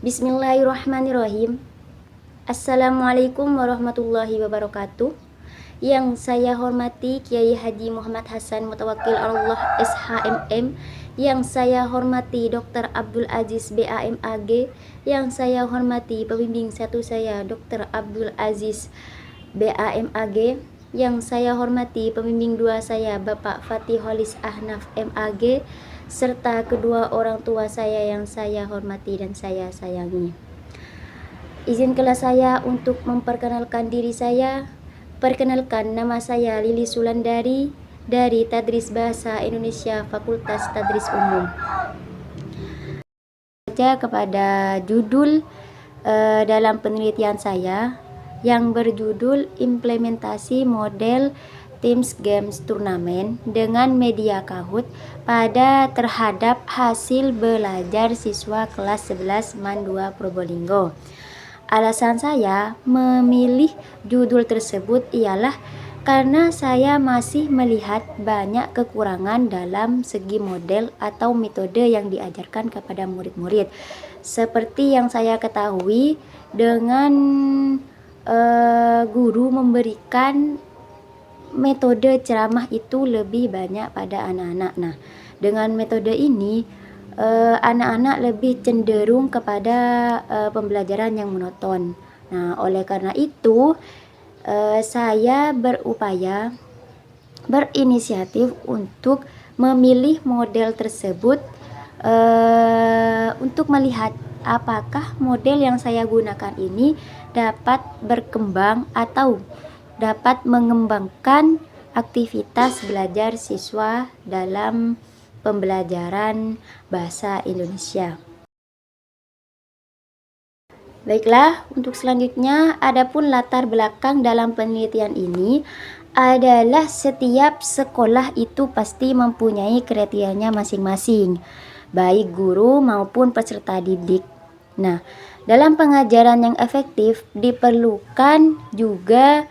Bismillahirrahmanirrahim. Assalamualaikum warahmatullahi wabarakatuh. Yang saya hormati Kiai Haji Muhammad Hasan Mutawakkil Allah SHMM. Yang saya hormati Dr. Abdul Aziz BAMAG. Yang saya hormati pembimbing satu saya Dr. Abdul Aziz BAMAG. Yang saya hormati pembimbing dua saya Bapak Fatiholis Ahnaf MAG, serta kedua orang tua saya yang saya hormati dan saya sayangi. Izinkanlah saya untuk memperkenalkan diri saya. Perkenalkan, nama saya Lili Sulandari dari Tadris Bahasa Indonesia Fakultas Tadris Umum. Baca kepada judul dalam penelitian saya yang berjudul Implementasi Model Teams Games Turnamen dengan media Kahoot pada terhadap hasil belajar siswa kelas 11 MAN 2 Probolinggo. Alasan saya memilih judul tersebut ialah karena saya masih melihat banyak kekurangan dalam segi model atau metode yang diajarkan kepada murid-murid. Seperti yang saya ketahui, dengan guru memberikan metode ceramah itu lebih banyak pada anak-anak. Nah, dengan metode ini anak-anak lebih cenderung kepada pembelajaran yang monoton. Nah, oleh karena itu saya berinisiatif untuk memilih model tersebut untuk melihat apakah model yang saya gunakan ini dapat berkembang atau dapat mengembangkan aktivitas belajar siswa dalam pembelajaran bahasa Indonesia. Baiklah, untuk selanjutnya, adapun latar belakang dalam penelitian ini adalah setiap sekolah itu pasti mempunyai kriterianya masing-masing, baik guru maupun peserta didik. Nah, dalam pengajaran yang efektif diperlukan juga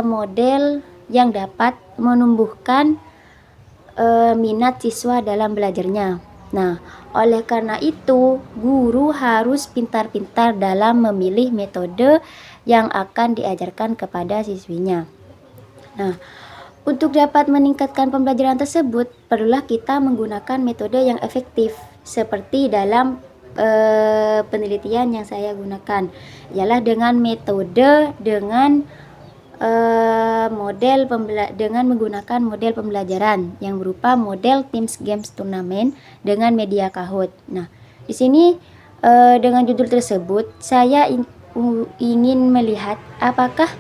model yang dapat menumbuhkan minat siswa dalam belajarnya. Nah, oleh karena itu, guru harus pintar-pintar dalam memilih metode yang akan diajarkan kepada siswinya. Nah, untuk dapat meningkatkan pembelajaran tersebut, perlulah kita menggunakan metode yang efektif, seperti dalam penelitian yang saya gunakan, ialah dengan metode dengan menggunakan model pembelajaran yang berupa model Teams Games Turnamen dengan media Kahoot. Nah, di sini dengan judul tersebut saya ingin melihat apakah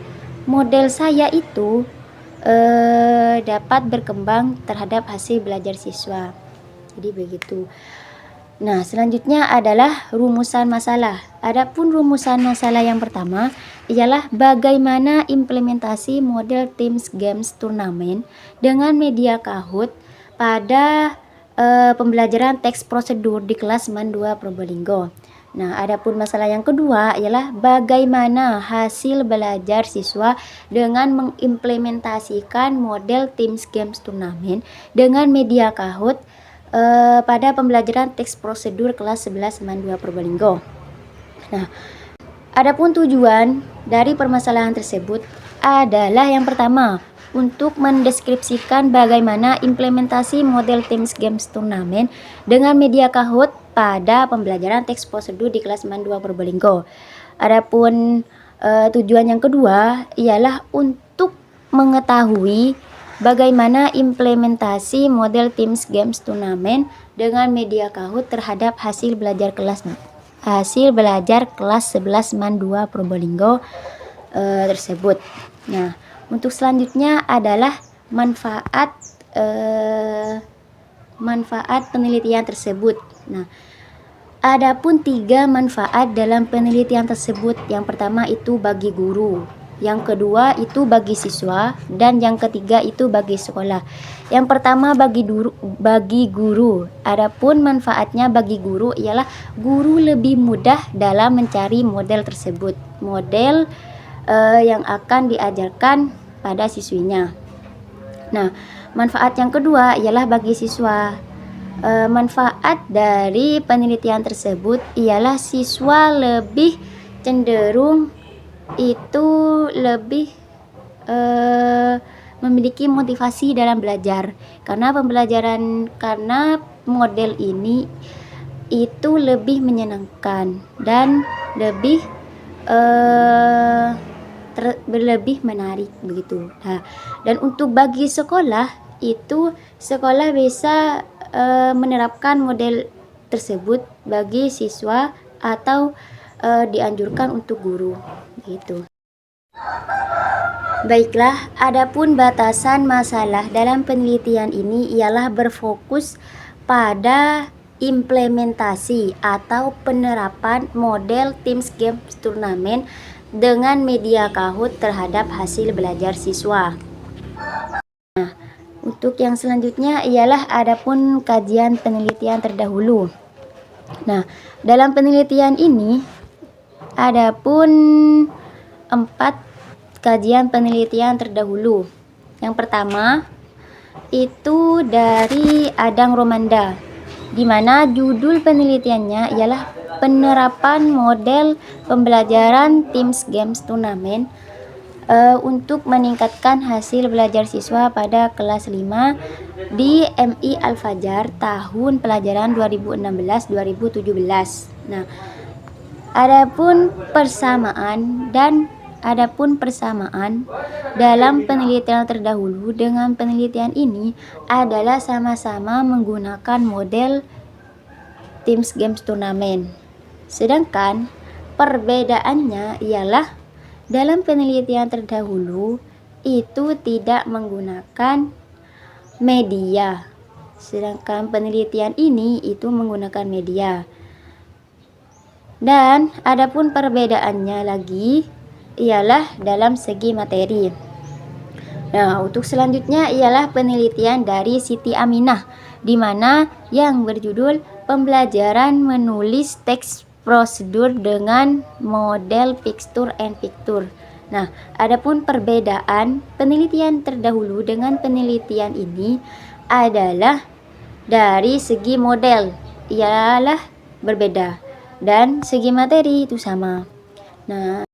model saya itu dapat berkembang terhadap hasil belajar siswa. Jadi begitu. Nah, selanjutnya adalah rumusan masalah. Adapun rumusan masalah yang pertama ialah bagaimana implementasi model Teams Games Turnamen dengan media Kahoot pada pembelajaran teks prosedur di kelas MAN 2 Probolinggo. Nah, adapun masalah yang kedua ialah bagaimana hasil belajar siswa dengan mengimplementasikan model Teams Games Turnamen dengan media Kahoot pada pembelajaran teks prosedur kelas 11 MAN 2 Probolinggo. Nah, adapun tujuan dari permasalahan tersebut adalah yang pertama, untuk mendeskripsikan bagaimana implementasi model Teams Games Turnamen dengan media Kahoot pada pembelajaran teks prosedur di kelas MAN 2 Probolinggo. Adapun tujuan yang kedua ialah untuk mengetahui bagaimana implementasi model Teams Games Turnamen dengan media Kahoot terhadap hasil belajar kelas 11 MAN 2 Probolinggo tersebut. Nah, untuk selanjutnya adalah manfaat penelitian tersebut. Nah, adapun 3 manfaat dalam penelitian tersebut. Yang pertama itu bagi guru, yang kedua itu bagi siswa, dan yang ketiga itu bagi sekolah. Yang pertama bagi guru. Adapun manfaatnya bagi guru ialah guru lebih mudah dalam mencari model tersebut, model yang akan diajarkan pada siswinya. Nah, manfaat yang kedua ialah bagi siswa. Manfaat dari penelitian tersebut ialah siswa lebih cenderung itu lebih memiliki motivasi dalam belajar karena model ini itu lebih menyenangkan dan lebih lebih menarik begitu. Nah, dan untuk bagi sekolah itu sekolah bisa menerapkan model tersebut bagi siswa atau dianjurkan untuk guru gitu. Baiklah, adapun batasan masalah dalam penelitian ini ialah berfokus pada implementasi atau penerapan model Teams Games Turnamen dengan media Kahoot terhadap hasil belajar siswa. Nah, untuk yang selanjutnya ialah adapun kajian penelitian terdahulu. Nah, dalam penelitian ini adapun 4 kajian penelitian terdahulu. Yang pertama itu dari Adang Romanda, di mana judul penelitiannya ialah penerapan model pembelajaran Teams Games Turnamen untuk meningkatkan hasil belajar siswa pada kelas 5 di MI Al-Fajar tahun pelajaran 2016-2017. Nah, adapun persamaan dalam penelitian terdahulu dengan penelitian ini adalah sama-sama menggunakan model Teams Games Turnamen. Sedangkan perbedaannya ialah dalam penelitian terdahulu itu tidak menggunakan media. Sedangkan penelitian ini itu menggunakan media. Dan adapun perbedaannya lagi ialah dalam segi materi. Nah, untuk selanjutnya ialah penelitian dari Siti Aminah, di mana yang berjudul pembelajaran menulis teks prosedur dengan model picture and picture. Nah, adapun perbedaan penelitian terdahulu dengan penelitian ini adalah dari segi model ialah berbeda dan segi materi itu sama. Nah,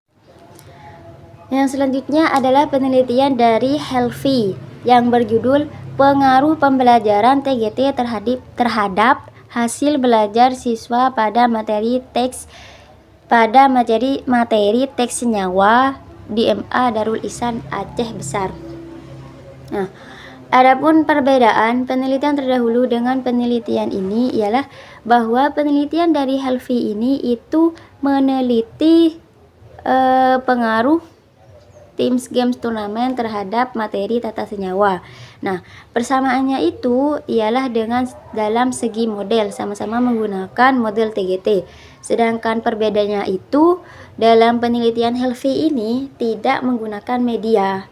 yang selanjutnya adalah penelitian dari Helvi yang berjudul pengaruh pembelajaran TGT terhadap hasil belajar siswa pada materi teks senyawa di MA Darul Ihsan Aceh Besar. Nah, adapun perbedaan penelitian terdahulu dengan penelitian ini ialah bahwa penelitian dari Helvi ini itu meneliti pengaruh Teams Games Turnamen terhadap materi tata senyawa. Nah, persamaannya itu ialah dalam segi model, sama-sama menggunakan model TGT. Sedangkan perbedaannya itu dalam penelitian Helvi ini tidak menggunakan media.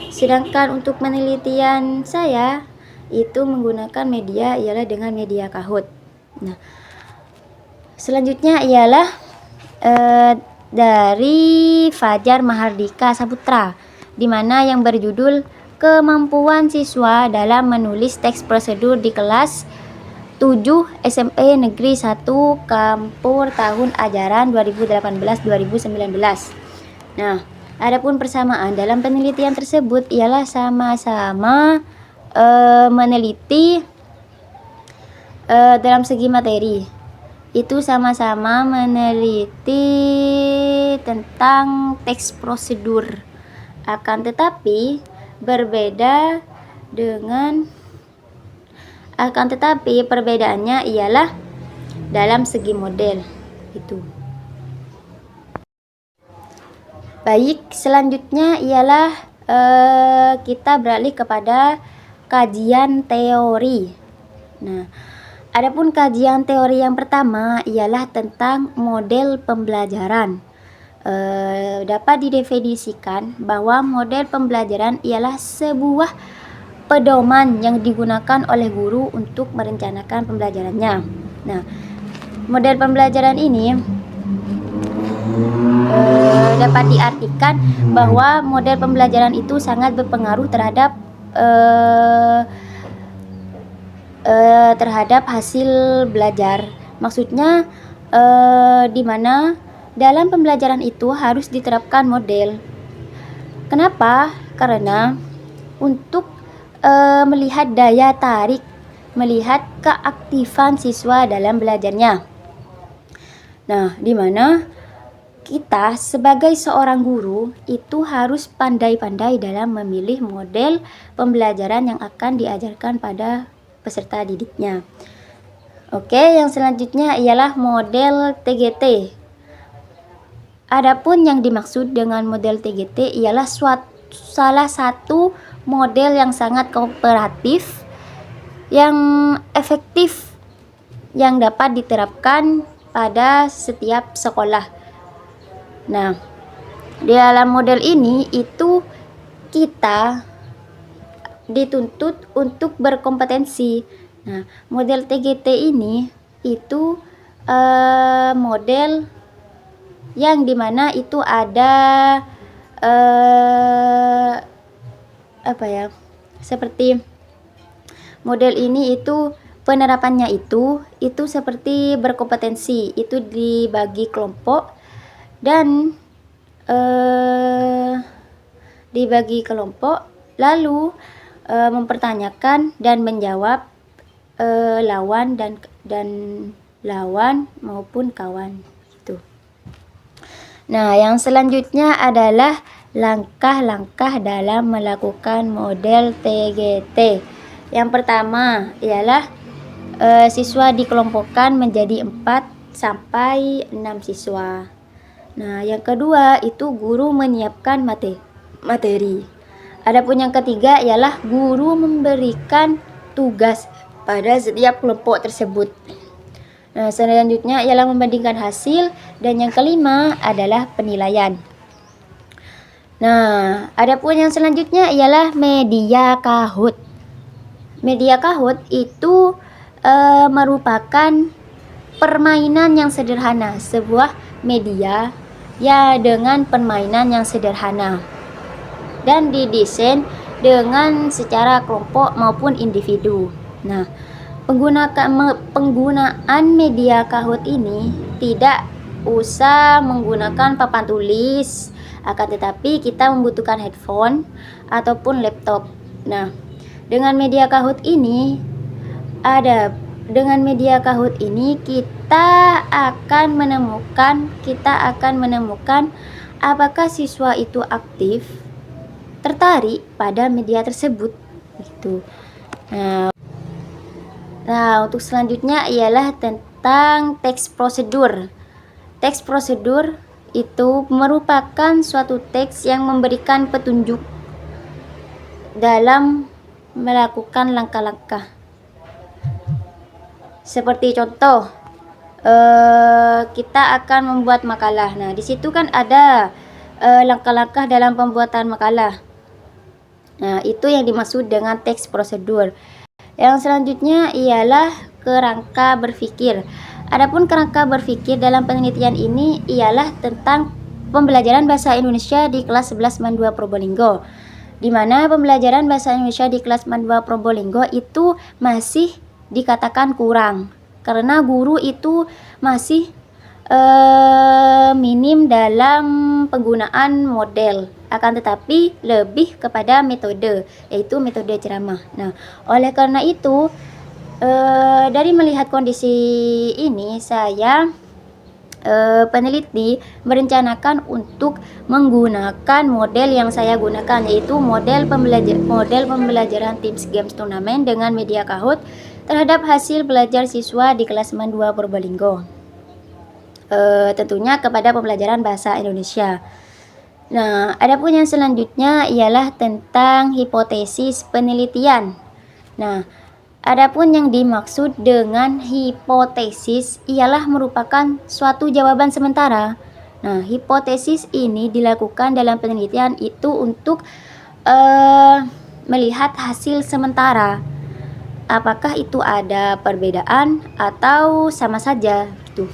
Sedangkan untuk penelitian saya itu menggunakan media ialah dengan media Kahoot. Nah, selanjutnya ialah dari Fajar Mahardika Saputra, di mana yang berjudul kemampuan siswa dalam menulis teks prosedur di kelas 7 SMP Negeri 1 Kampur tahun ajaran 2018-2019. Nah, adapun persamaan dalam penelitian tersebut ialah sama-sama meneliti dalam segi materi. Itu sama-sama meneliti tentang teks prosedur. Akan tetapi perbedaannya ialah dalam segi model itu. Baik, selanjutnya ialah kita beralih kepada kajian teori. Nah, adapun kajian teori yang pertama ialah tentang model pembelajaran. Dapat didefinisikan bahwa model pembelajaran ialah sebuah pedoman yang digunakan oleh guru untuk merencanakan pembelajarannya. Nah, model pembelajaran ini dapat diartikan bahwa model pembelajaran itu sangat berpengaruh terhadap hasil belajar. Maksudnya di mana dalam pembelajaran itu harus diterapkan model. Kenapa? Karena untuk melihat daya tarik, melihat keaktifan siswa dalam belajarnya. Nah, di mana kita sebagai seorang guru itu harus pandai-pandai dalam memilih model pembelajaran yang akan diajarkan pada peserta didiknya. Oke, yang selanjutnya ialah model TGT. Adapun yang dimaksud dengan model TGT ialah salah satu model yang sangat kooperatif, yang efektif, yang dapat diterapkan pada setiap sekolah. Nah, di dalam model ini itu kita dituntut untuk berkompetensi. Nah, model TGT ini itu model yang dimana itu ada seperti model ini itu penerapannya itu seperti berkompetensi, itu dibagi kelompok dan lalu mempertanyakan dan menjawab lawan dan lawan maupun kawan gitu. Nah, yang selanjutnya adalah langkah-langkah dalam melakukan model TGT. Yang pertama ialah siswa dikelompokkan menjadi 4 sampai 6 siswa. Nah, yang kedua itu guru menyiapkan materi. Adapun yang ketiga ialah guru memberikan tugas pada setiap kelompok tersebut. Nah, selanjutnya ialah membandingkan hasil, dan yang kelima adalah penilaian. Nah, adapun yang selanjutnya ialah media Kahoot. Media Kahoot itu merupakan permainan yang sederhana, sebuah media ya dengan permainan yang sederhana dan didesain dengan secara kelompok maupun individu. Nah, penggunaan media Kahoot ini tidak usah menggunakan papan tulis, akan tetapi kita membutuhkan handphone ataupun laptop. Nah, dengan media Kahoot ini kita akan menemukan apakah siswa itu aktif, tertarik pada media tersebut gitu. Nah, untuk selanjutnya ialah tentang teks prosedur. Teks prosedur itu merupakan suatu teks yang memberikan petunjuk dalam melakukan langkah-langkah. Seperti contoh, kita akan membuat makalah. Nah, di situ kan ada langkah-langkah dalam pembuatan makalah. Nah, itu yang dimaksud dengan teks prosedur. Yang selanjutnya ialah kerangka berpikir. Adapun kerangka berpikir dalam penelitian ini ialah tentang pembelajaran bahasa Indonesia di kelas 11 MAN 2 Probolinggo. Di mana pembelajaran bahasa Indonesia di kelas MAN 2 Probolinggo itu masih dikatakan kurang karena guru itu masih minim dalam penggunaan model, akan tetapi lebih kepada metode, yaitu metode ceramah. Nah, oleh karena itu dari melihat kondisi ini, saya peneliti merencanakan untuk menggunakan model yang saya gunakan, yaitu model pembelajaran Teams Games Turnamen dengan media Kahoot terhadap hasil belajar siswa di kelas MAN 2 Probolinggo. Tentunya kepada pembelajaran bahasa Indonesia. Nah, adapun yang selanjutnya ialah tentang hipotesis penelitian. Nah, adapun yang dimaksud dengan hipotesis ialah merupakan suatu jawaban sementara. Nah, hipotesis ini dilakukan dalam penelitian itu untuk melihat hasil sementara. Apakah itu ada perbedaan atau sama saja gitu.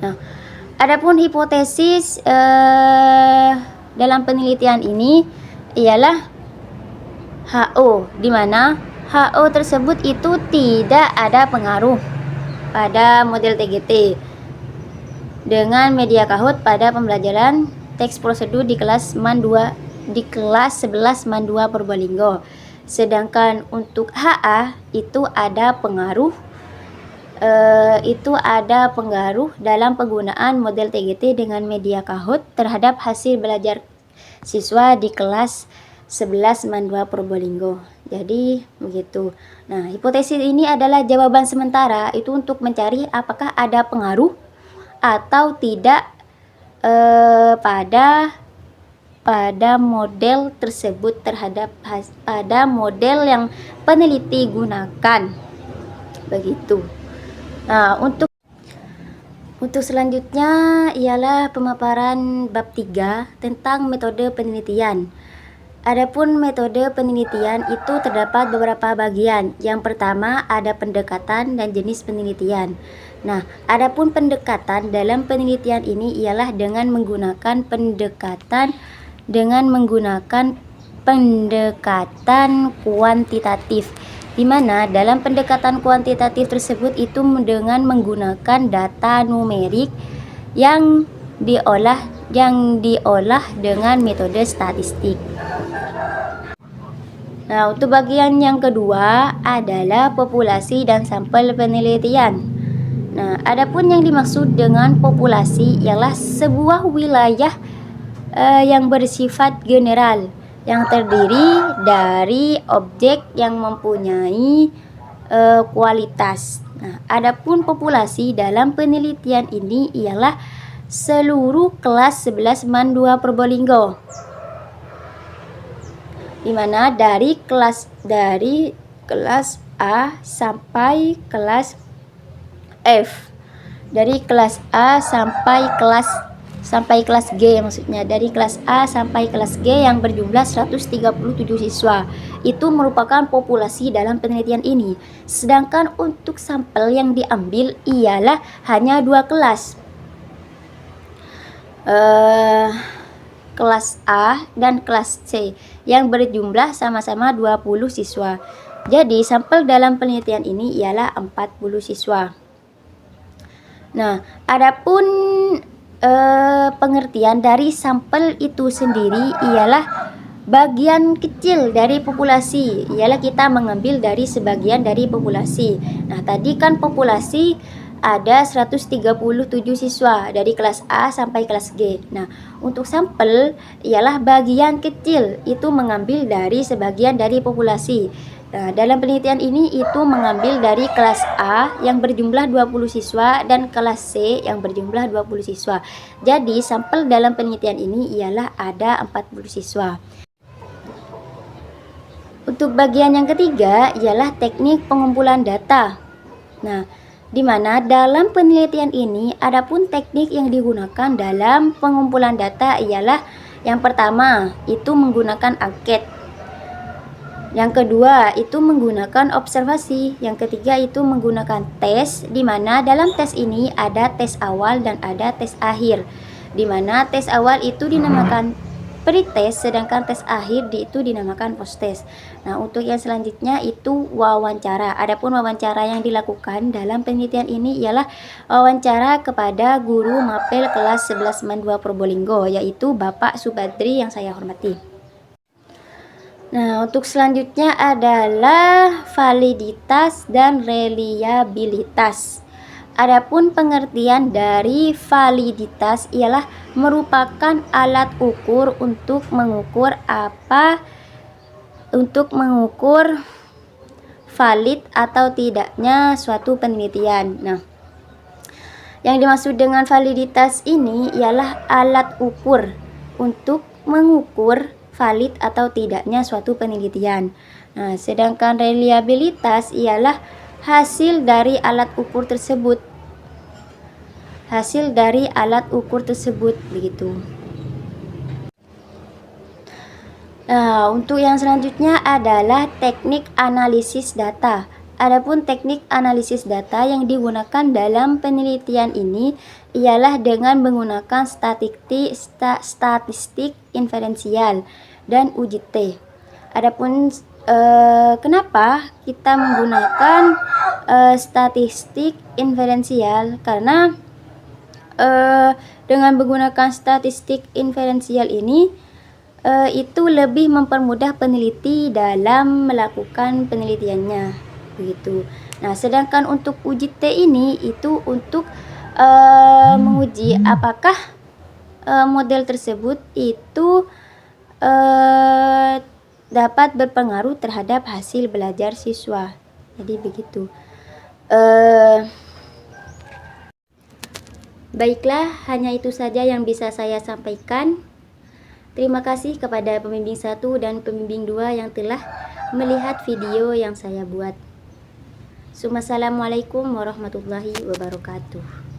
Nah, Adapun hipotesis dalam penelitian ini ialah HO, di mana HO tersebut itu tidak ada pengaruh pada model TGT dengan media Kahoot pada pembelajaran teks prosedur di kelas MAN 2 di kelas 11 MAN 2 Purbalingga. Sedangkan untuk HA itu ada pengaruh dalam penggunaan model TGT dengan media Kahoot terhadap hasil belajar siswa di kelas 11 MAN 2 Purbalingga. Jadi begitu. Nah, hipotesis ini adalah jawaban sementara itu untuk mencari apakah ada pengaruh atau tidak pada model tersebut terhadap pada model yang peneliti gunakan. Begitu. Nah, untuk selanjutnya ialah pemaparan bab 3 tentang metode penelitian. Adapun metode penelitian itu terdapat beberapa bagian. Yang pertama ada pendekatan dan jenis penelitian. Nah, adapun pendekatan dalam penelitian ini ialah dengan menggunakan pendekatan kuantitatif, di mana dalam pendekatan kuantitatif tersebut itu dengan menggunakan data numerik yang diolah dengan metode statistik. Nah, untuk bagian yang kedua adalah populasi dan sampel penelitian. Nah, adapun yang dimaksud dengan populasi ialah sebuah wilayah yang bersifat general yang terdiri dari objek yang mempunyai kualitas. Nah, adapun populasi dalam penelitian ini ialah seluruh kelas 11 MAN 2 Purbalingga, di mana dari kelas A sampai kelas F, dari kelas A sampai kelas G, maksudnya dari kelas A sampai kelas G yang berjumlah 137 siswa. Itu merupakan populasi dalam penelitian ini. Sedangkan untuk sampel yang diambil ialah hanya 2 kelas. Kelas A dan kelas C yang berjumlah sama-sama 20 siswa. Jadi sampel dalam penelitian ini ialah 40 siswa. Nah, adapun pengertian dari sampel itu sendiri ialah bagian kecil dari populasi, ialah kita mengambil dari sebagian dari populasi. Nah, tadi kan populasi ada 137 siswa dari kelas A sampai kelas G. Nah, untuk sampel ialah bagian kecil itu mengambil dari sebagian dari populasi. Nah, dalam penelitian ini itu mengambil dari kelas A yang berjumlah 20 siswa dan kelas C yang berjumlah 20 siswa. Jadi, sampel dalam penelitian ini ialah ada 40 siswa. Untuk bagian yang ketiga ialah teknik pengumpulan data. Nah, di mana dalam penelitian ini adapun teknik yang digunakan dalam pengumpulan data ialah yang pertama itu menggunakan angket, yang kedua itu menggunakan observasi, yang ketiga itu menggunakan tes, di mana dalam tes ini ada tes awal dan ada tes akhir, di mana tes awal itu dinamakan pre-test, sedangkan tes akhir itu dinamakan post-test. Nah, untuk yang selanjutnya itu wawancara. Adapun wawancara yang dilakukan dalam penelitian ini ialah wawancara kepada guru mapel kelas 11 MAN 2 Purbalingga, yaitu Bapak Subadri yang saya hormati. Nah, untuk selanjutnya adalah validitas dan reliabilitas. Adapun pengertian dari validitas ialah merupakan alat ukur untuk mengukur valid atau tidaknya suatu penelitian. Nah, yang dimaksud dengan validitas ini ialah alat ukur untuk mengukur valid atau tidaknya suatu penelitian. Nah, sedangkan reliabilitas ialah hasil dari alat ukur tersebut. Begitu. Nah, untuk yang selanjutnya adalah teknik analisis data. Adapun teknik analisis data yang digunakan dalam penelitian ini ialah dengan menggunakan statistik inferensial dan UJT. Adapun kenapa kita menggunakan statistik inferensial? Karena dengan menggunakan statistik inferensial ini itu lebih mempermudah peneliti dalam melakukan penelitiannya begitu. Nah, sedangkan untuk UJT ini itu untuk menguji apakah model tersebut itu dapat berpengaruh terhadap hasil belajar siswa. Jadi begitu. Baiklah, hanya itu saja yang bisa saya sampaikan. Terima kasih kepada pembimbing 1 dan pembimbing 2 yang telah melihat video yang saya buat. Assalamualaikum warahmatullahi wabarakatuh.